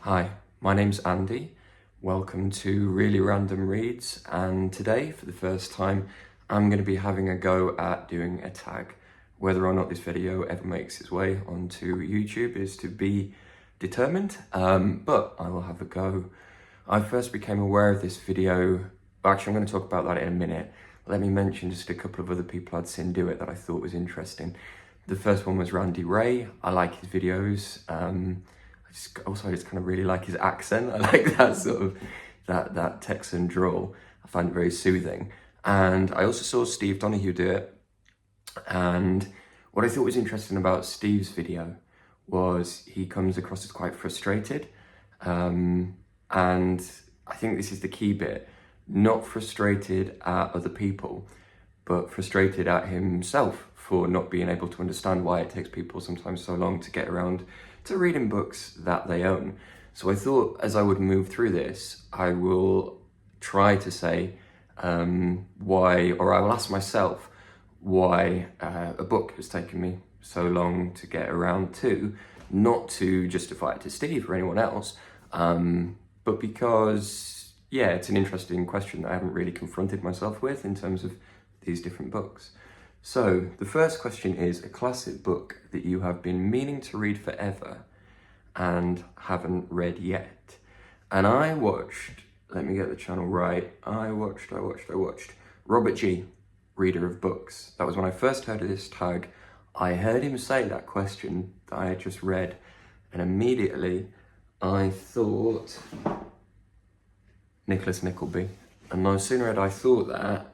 Hi, my name's Andy. Welcome to Really Random Reads, and today, for the first time, I'm going to be having a go at doing a tag. Whether or not this video ever makes its way onto YouTube is to be determined, but I will have a go. I first became aware of this video, actually I'm going to talk about that in a minute. Let me mention just a couple of other people I'd seen do it that I thought was interesting. The first one was Randy Ray. I like his videos. I just kind of really like his accent. I like that sort of, that Texan drawl. I find it very soothing. And I also saw Steve Donahue do it. And what I thought was interesting about Steve's video was he comes across as quite frustrated. And I think this is the key bit. Not frustrated at other people, but frustrated at himself for not being able to understand why it takes people sometimes so long to get around to reading books that they own. So I thought as I would move through this, I will try to say why, or I will ask myself why a book has taken me so long to get around to, not to justify it to Steve or anyone else, but because, yeah, it's an interesting question that I haven't really confronted myself with in terms of these different books. So the first question is a classic book that you have been meaning to read forever and haven't read yet. And I watched, let me get the channel right, I watched Robert G, Reader of Books. That was when I first heard of this tag. I heard him say that question that I had just read, and immediately I thought Nickleby. And no sooner had I thought that,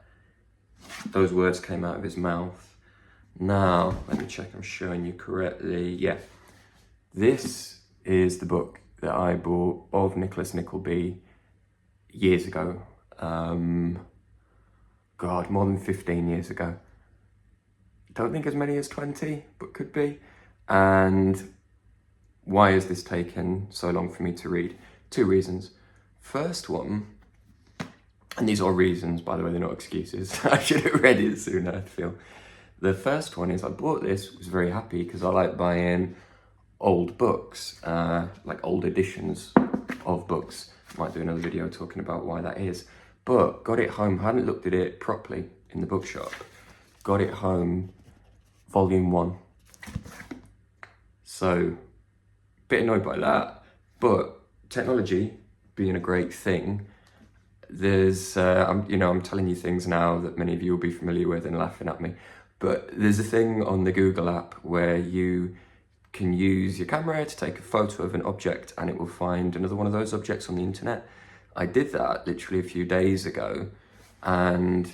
those words came out of his mouth. Now, let me check I'm showing you correctly. Yeah, this is the book that I bought of Nickleby years ago. God, more than 15 years ago. Don't think as many as 20, but could be. And why has this taken so long for me to read? Two reasons. First one, and these are reasons, by the way, they're not excuses. I should have read it sooner, I feel. The first one is I bought this, was very happy because I like buying old books, like old editions of books. Might do another video talking about why that is. But got it home, hadn't looked at it properly in the bookshop. Got it home, volume 1. So, bit annoyed by that, but technology being a great thing, there's, I'm telling you things now that many of you will be familiar with and laughing at me, but there's a thing on the Google app where you can use your camera to take a photo of an object and it will find another one of those objects on the internet. I did that literally a few days ago and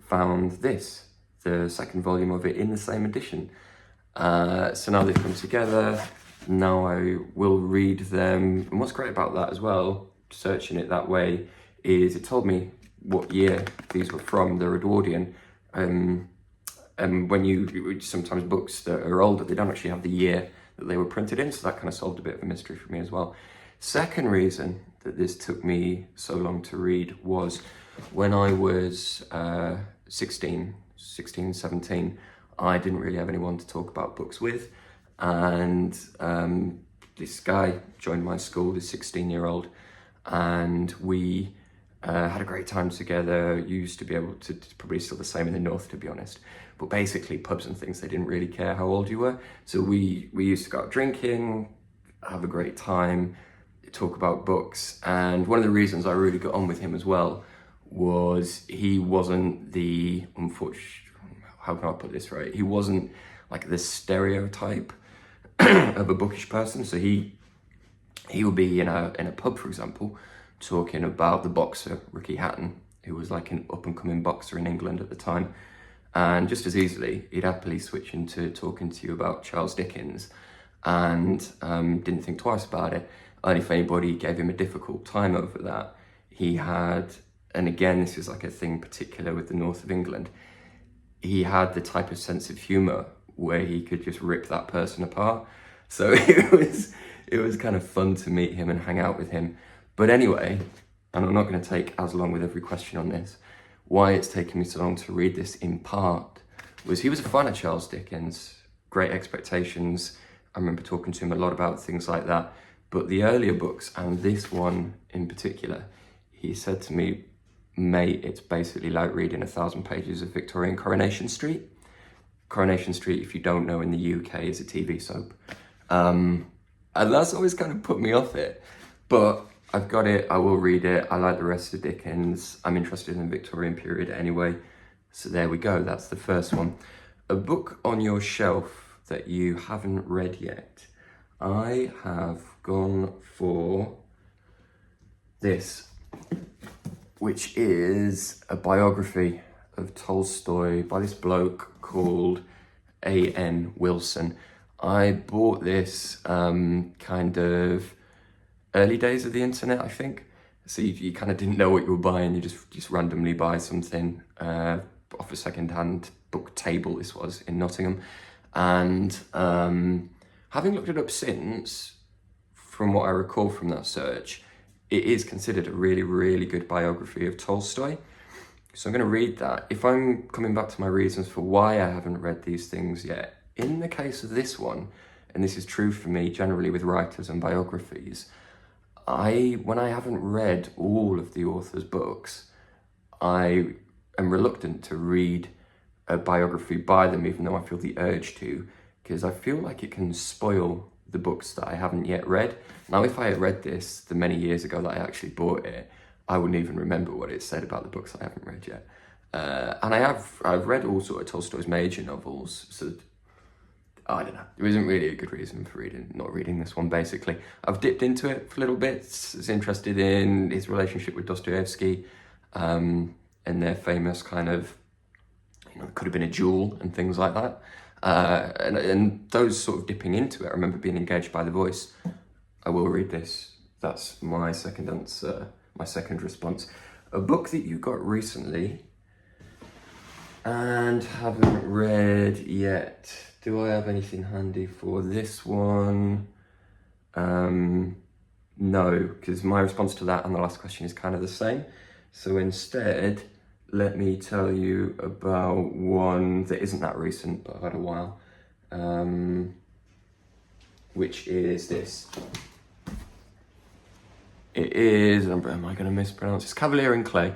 found this, the second volume of it in the same edition. So now they've come together, now I will read them. And what's great about that as well, searching it that way, is it told me what year these were from. They're Edwardian. And when you, sometimes books that are older, they don't actually have the year that they were printed in, so that kind of solved a bit of a mystery for me as well. Second reason that this took me so long to read was when I was 16, 17, I didn't really have anyone to talk about books with, and this guy joined my school, this 16-year-old, and we had a great time together. Used to be able to, probably still the same in the north to be honest, but basically pubs and things, they didn't really care how old you were. So we used to go out drinking, have a great time, talk about books. And one of the reasons I really got on with him as well was he wasn't the, how can I put this right? He wasn't like the stereotype of a bookish person. So he would be in a pub, for example, talking about the boxer Ricky Hatton, who was like an up-and-coming boxer in England at the time. And just as easily, he'd happily switch into talking to you about Charles Dickens and didn't think twice about it. And if anybody gave him a difficult time over that, he had, and again, this is like a thing particular with the north of England, he had the type of sense of humour where he could just rip that person apart. So it was kind of fun to meet him and hang out with him. But anyway, and I'm not going to take as long with every question on this, why it's taken me so long to read this in part was he was a fan of Charles Dickens, Great Expectations. I remember talking to him a lot about things like that. But the earlier books, and this one in particular, he said to me, mate, it's basically like reading 1,000 pages of Victorian Coronation Street. Coronation Street, if you don't know, in the UK is a TV soap. And that's always kind of put me off it. But I've got it, I will read it. I like the rest of Dickens. I'm interested in the Victorian period anyway. So there we go, that's the first one. A book on your shelf that you haven't read yet. I have gone for this, which is a biography of Tolstoy by this bloke called A.N. Wilson. I bought this kind of early days of the internet, I think. So you kind of didn't know what you were buying, you just randomly buy something off a second-hand book table, this was, in Nottingham. And having looked it up since, from what I recall from that search, it is considered a really, really good biography of Tolstoy. So I'm going to read that. If I'm coming back to my reasons for why I haven't read these things yet, in the case of this one, and this is true for me generally with writers and biographies, when I haven't read all of the author's books, I am reluctant to read a biography by them, even though I feel the urge to, because I feel like it can spoil the books that I haven't yet read. Now, if I had read this the many years ago that I actually bought it, I wouldn't even remember what it said about the books I haven't read yet. And I've read all sort of Tolstoy's major novels, so I don't know. There isn't really a good reason for not reading this one, basically. I've dipped into it for little bits. I was interested in his relationship with Dostoevsky, and their famous kind of, it could have been a duel and things like that. And those sort of dipping into it, I remember being engaged by the voice. I will read this. That's my second answer, my second response. A book that you got recently and haven't read yet. Do I have anything handy for this one? No, because my response to that and the last question is kind of the same. So instead, let me tell you about one that isn't that recent, but I've had a while, which is this. It is, am I going to mispronounce? It's Kavalier and Clay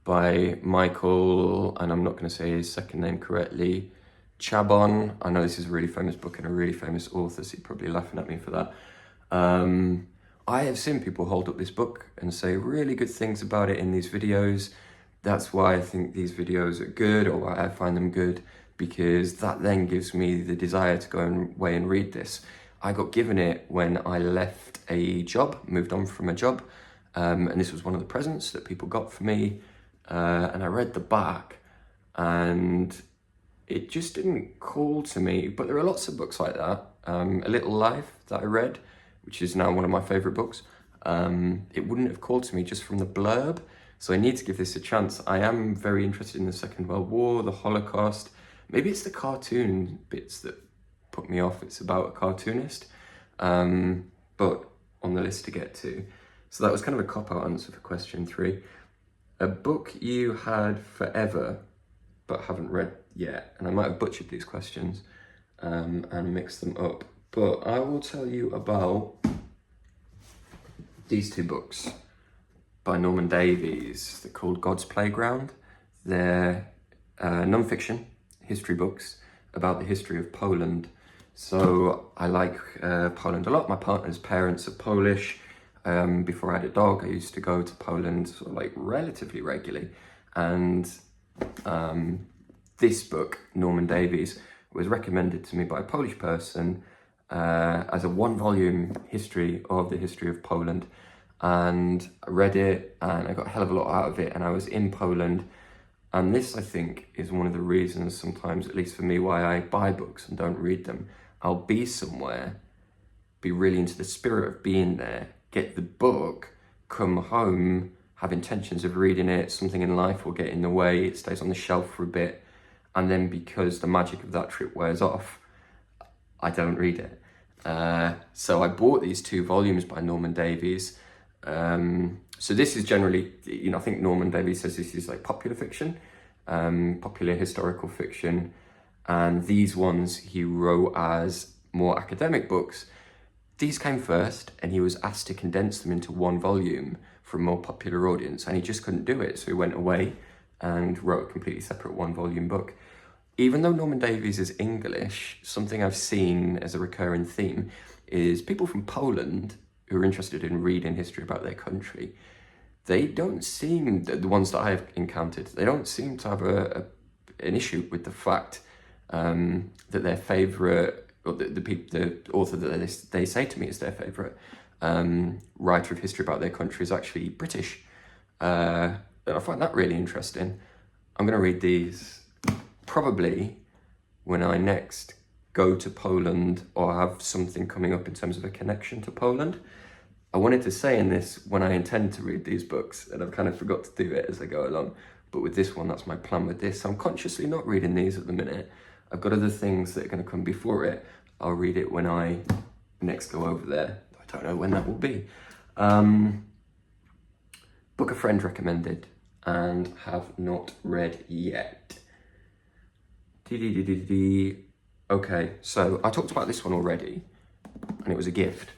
by Michael, and I'm not going to say his second name correctly, Chabon. I know this is a really famous book and a really famous author, so you're probably laughing at me for that. I have seen people hold up this book and say really good things about it in these videos. That's why I think these videos are good, or why I find them good, because that then gives me the desire to go away and read this. I got given it when I left a job, moved on from a job, and this was one of the presents that people got for me, and I read the back, and it just didn't call to me. But there are lots of books like that. A Little Life that I read, which is now one of my favourite books, it wouldn't have called to me just from the blurb. So I need to give this a chance. I am very interested in the Second World War, the Holocaust. Maybe it's the cartoon bits that put me off. It's about a cartoonist, but on the list to get to. So that was kind of a cop-out answer for question 3. A book you had forever but haven't read yet. And I might have butchered these questions and mixed them up. But I will tell you about these 2 books by Norman Davies. They're called God's Playground. They're non-fiction history books about the history of Poland. So I like Poland a lot. My partner's parents are Polish. Before I had a dog, I used to go to Poland sort of like relatively regularly. And this book, Norman Davies, was recommended to me by a Polish person as a 1-volume history of the history of Poland. And I read it and I got a hell of a lot out of it, and I was in Poland. And this, I think, is one of the reasons sometimes, at least for me, why I buy books and don't read them. I'll be somewhere, be really into the spirit of being there, get the book, come home, have intentions of reading it, something in life will get in the way, it stays on the shelf for a bit, and then because the magic of that trip wears off, I don't read it. So I bought these 2 volumes by Norman Davies. So this is generally, I think Norman Davies says this is like popular fiction, popular historical fiction, and these ones he wrote as more academic books. these came first, and he was asked to condense them into one volume for a more popular audience, and he just couldn't do it. So he went away and wrote a completely separate one-volume book. Even though Norman Davies is English, something I've seen as a recurring theme is people from Poland who are interested in reading history about their country. They don't seem, the ones that I've encountered, they don't seem to have an issue with the fact that their favourite, or the author that they say to me is their favourite writer of history about their country is actually British. And I find that really interesting. I'm going to read these probably when I next go to Poland or have something coming up in terms of a connection to Poland. I wanted to say in this when I intend to read these books, and I've kind of forgot to do it as I go along. But with this one, that's my plan with this. I'm consciously not reading these at the minute. I've got other things that are going to come before it. I'll read it when I next go over there. I don't know when that will be. Book a friend recommended and have not read yet. Okay, so I talked about this one already, and it was a gift.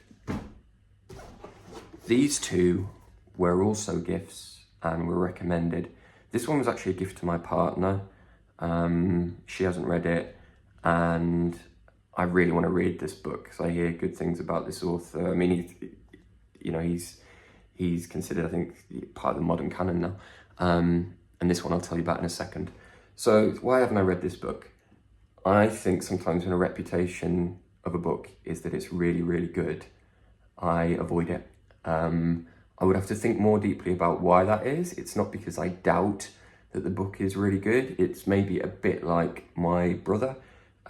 These two were also gifts and were recommended. This one was actually a gift to my partner. She hasn't read it, and I really want to read this book because I hear good things about this author. I mean, he's considered, I think, part of the modern canon now. And this one I'll tell you about in a second. So why haven't I read this book? I think sometimes when a reputation of a book is that it's really, really good, I avoid it. I would have to think more deeply about why that is. It's not because I doubt that the book is really good. It's maybe a bit like my brother,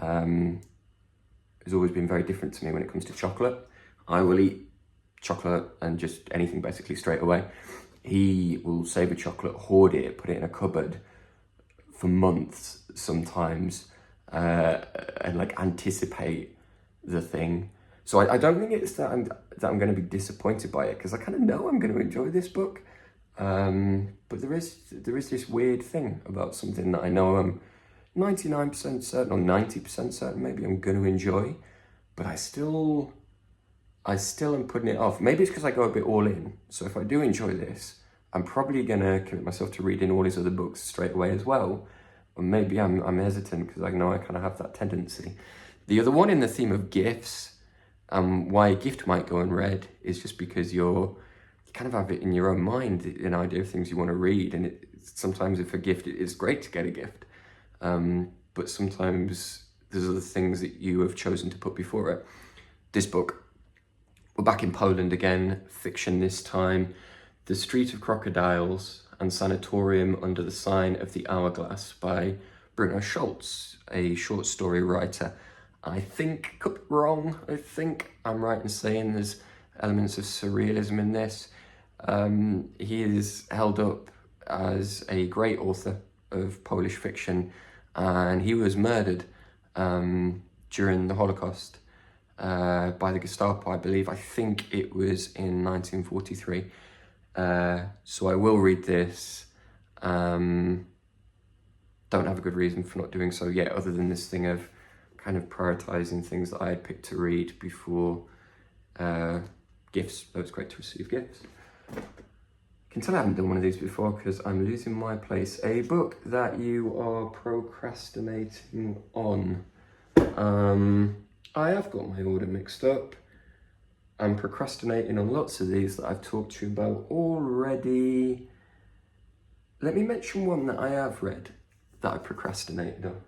has always been very different to me when it comes to chocolate. I will eat chocolate and just anything basically straight away. He will save a chocolate, hoard it, put it in a cupboard for months sometimes, and like anticipate the thing. So I don't think it's that I'm going to be disappointed by it, because I kind of know I'm going to enjoy this book. But there is this weird thing about something that I know I'm 99% certain or 90% certain maybe I'm going to enjoy, but I still am putting it off. Maybe it's because I go a bit all in. So if I do enjoy this, I'm probably going to commit myself to reading all his other books straight away as well. Or maybe I'm hesitant because I know I kind of have that tendency. The other one in the theme of gifts, why a gift might go unread is just because you kind of have it in your own mind, an idea of things you want to read. And sometimes if a gift, it's great to get a gift. But sometimes there's other things that you have chosen to put before it. This book, we're back in Poland again, fiction this time. The Street of Crocodiles and Sanatorium Under the Sign of the Hourglass by Bruno Schulz, a short story writer. I think, could be wrong, I think I'm right in saying there's elements of surrealism in this. He is held up as a great author of Polish fiction, and he was murdered during the Holocaust by the Gestapo, I believe. I think it was in 1943. So I will read this. Don't have a good reason for not doing so yet, other than this thing of kind of prioritizing things that I had picked to read before gifts. Though it's great to receive gifts. You can tell I haven't done one of these before because I'm losing my place. A book that you are procrastinating on. I have got my order mixed up. I'm procrastinating on lots of these that I've talked to you about already. Let me mention one that I have read that I procrastinated on.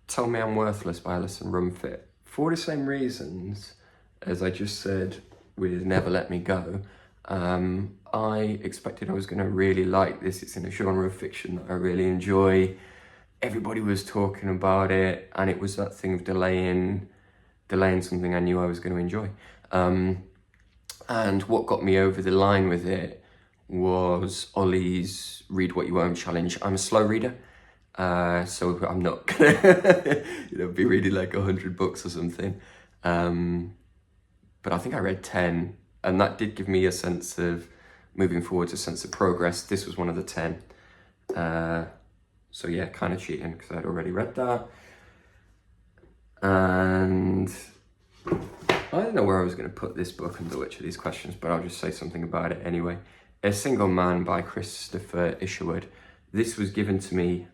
Tell Me I'm Worthless by Alison Rumfitt. For the same reasons as I just said with Never Let Me Go, I expected I was going to really like this. It's in a genre of fiction that I really enjoy. Everybody was talking about it, and it was that thing of delaying something I knew I was going to enjoy. And what got me over the line with it was Ollie's Read What You Won't challenge. I'm a slow reader, so I'm not gonna be reading like 100 books or something. But I think I read 10, and that did give me a sense of moving forward, a sense of progress. This was one of the 10. So yeah, kind of cheating because I'd already read that. And I don't know where I was going to put this book under which of these questions, but I'll just say something about it anyway. A Single Man by Christopher Isherwood. This was given to me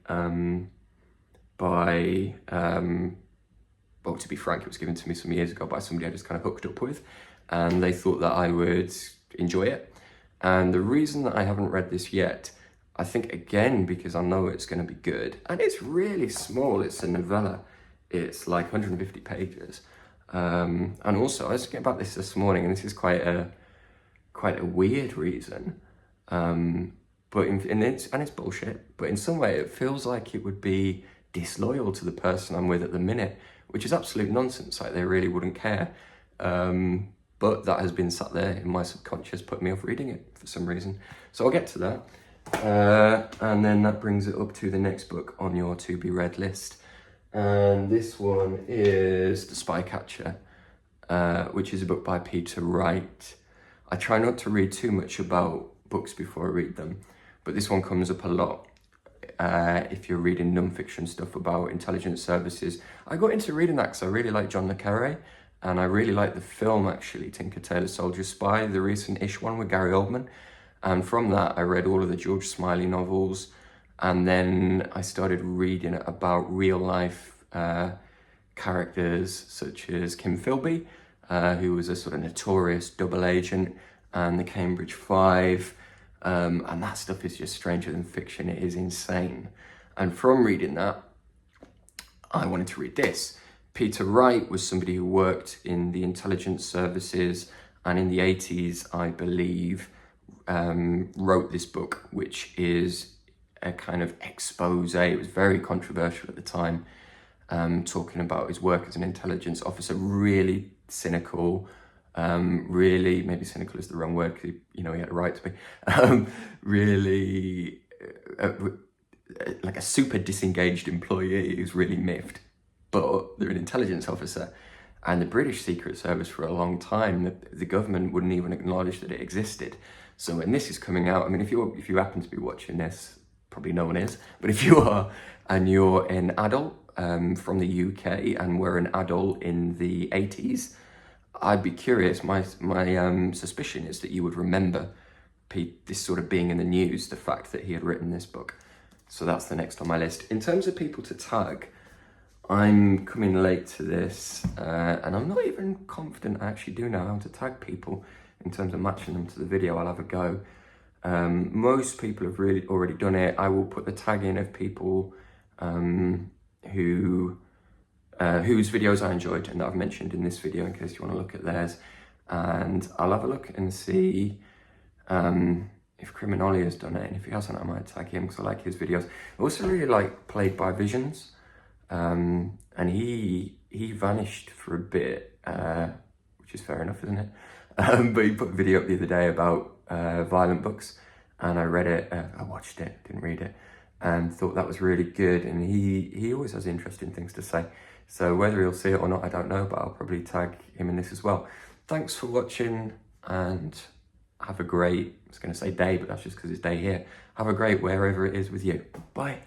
by, well, to be frank, it was given to me some years ago by somebody I just kind of hooked up with, and they thought that I would enjoy it. And the reason that I haven't read this yet, I think, again, because I know it's going to be good, and it's really small. It's a novella. It's like 150 pages. And also, I was thinking about this morning, and this is quite a weird reason. But it's bullshit. But in some way, it feels like it would be disloyal to the person I'm with at the minute, which is absolute nonsense. Like, they really wouldn't care. But that has been sat there in my subconscious, put me off reading it for some reason. So I'll get to that. And then that brings it up to the next book on your to be read list. And this one is The Spycatcher, which is a book by Peter Wright. I try not to read too much about books before I read them, but this one comes up a lot. If you're reading non-fiction stuff about intelligence services. I got into reading that because I really like John le Carré, and I really like the film, actually, Tinker Tailor Soldier Spy, the recent ish one with Gary Oldman. And from that, I read all of the George Smiley novels, and then I started reading about real life characters such as Kim Philby, who was a sort of notorious double agent, and the Cambridge Five. And that stuff is just stranger than fiction. It is insane. And from reading that, I wanted to read this. Peter Wright was somebody who worked in the intelligence services, and in the 80s, I believe, wrote this book, which is a kind of expose. It was very controversial at the time, talking about his work as an intelligence officer, really cynical, really, maybe cynical is the wrong word, because he had a right to be, really like a super disengaged employee who's really miffed, but they're an intelligence officer. And the British Secret Service, for a long time, the government wouldn't even acknowledge that it existed. So when this is coming out, I mean, if you happen to be watching this, probably no one is, but if you are, and you're an adult from the UK and were an adult in the 80s, I'd be curious. My suspicion is that you would remember this sort of being in the news, the fact that he had written this book. So that's the next on my list. In terms of people to tag, I'm coming late to this, and I'm not even confident I actually do know how to tag people in terms of matching them to the video. I'll have a go. Most people have really already done it. I will put the tag in of people whose videos I enjoyed and that I've mentioned in this video, in case you want to look at theirs. And I'll have a look and see if Criminoli has done it, and if he hasn't, I might tag him because I like his videos. I also really like Played by Visions, and he vanished for a bit, which is fair enough, isn't it? But he put a video up the other day about violent books, and I read it, I watched it, didn't read it, and thought that was really good. And he always has interesting things to say. So whether he'll see it or not, I don't know, but I'll probably tag him in this as well. Thanks for watching, and have a great, I was going to say day, but that's just because it's day here. Have a great wherever it is with you. Bye.